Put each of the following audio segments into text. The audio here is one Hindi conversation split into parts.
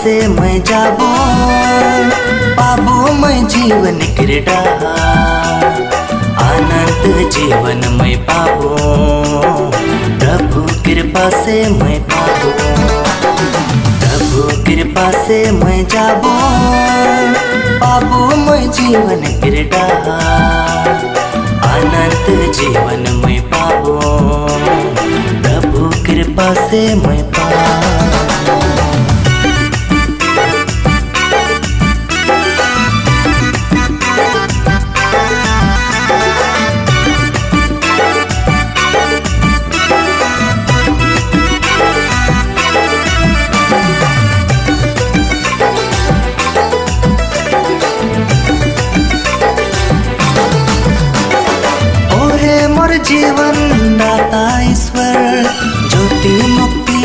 से मैं जाबो पाबो मैं जीवन क्रीड़ा आनंद जीवन में पाबो प्रभु कृपा से मैं पाबो प्रभु कृपा से मैं जाबो पाबो मैं जीवन क्रीड़ा आनंद जीवन में पाबो प्रभु कृपा से मैं पाबो। जीवन दाता ईश्वर ज्योति मुक्ति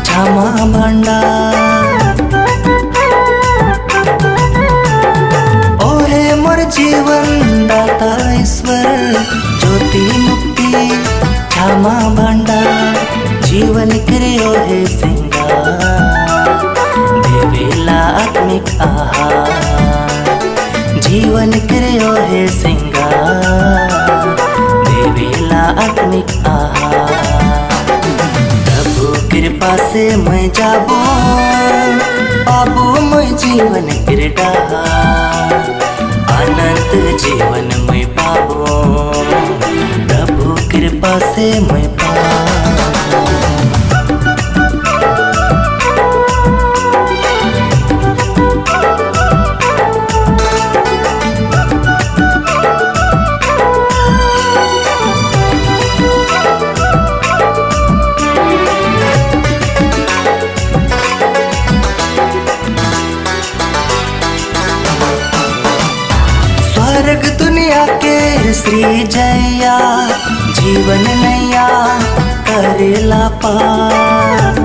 क्षमा भंडार ओहे मोर जीवन दाता ईश्वर ज्योति मुक्ति क्षमा भंडार जीवन क्रियो है श्रृंगार देवेला आत्मिक आहार जीवन क्रियो है श्रृंगार देवेला आत्मिक आहार प्रभु कृपा से मैं जाबो पाबो मैं जीवन क्रीड़ा आनंद जीवन में पाबो प्रभु कृपा से मैं पाबो। स्वर्ग दुनिया के श्री जैया जीवन नैया करेला पार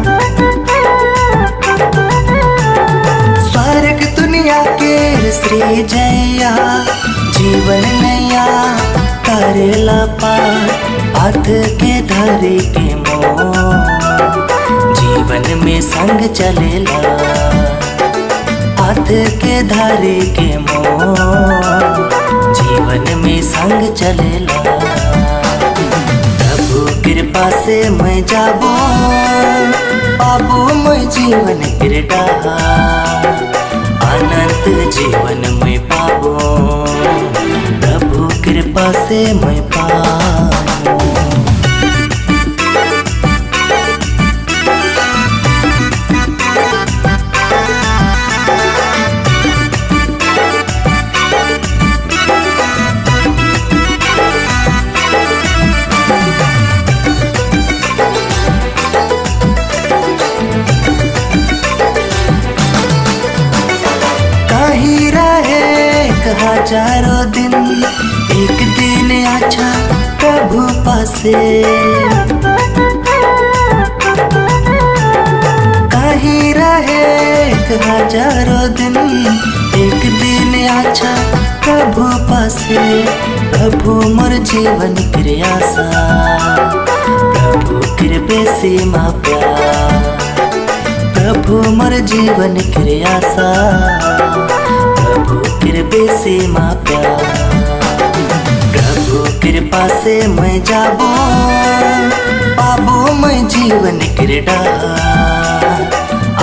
स्वर्ग दुनिया के श्री जैया जीवन नैया करेला पार हाथ के धरे के मोह जीवन में संग चलेला हाथ के धारे के मोह जीवन में संग चलेला प्रभु कृपा से मैं जाबो पाबो मैं जीवन क्रीड़ा आनंद जीवन में पाबो प्रभु कृपा से मैं पाबो। हजारों दिन एक दिन अच्छा प्रभु पासे कहीं रहे हजारों दिन एक दिन अच्छा प्रभु पासे प्रभु मोर जीवन क्रियासा प्रभु कृपे से माँ प्यार प्रभु मोर जीवन क्रियासा प्रभु कृपे से माँ प्यार प्रभु कृपा से मैं जाबो पाबो मैं जीवन क्रीड़ा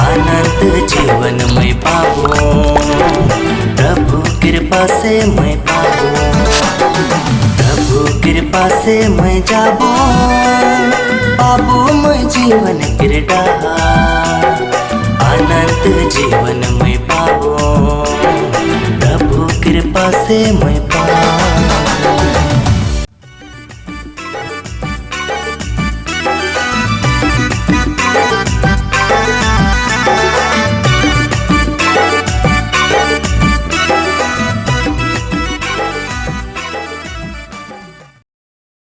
आनंद जीवन में पाबो प्रभु कृपा से मैं पाबो प्रभु कृपा से मैं जाबो पाबो मैं जीवन क्रीड़ा आनंद जीवन में पाबो प्रभु कृपा से मैं पाबो।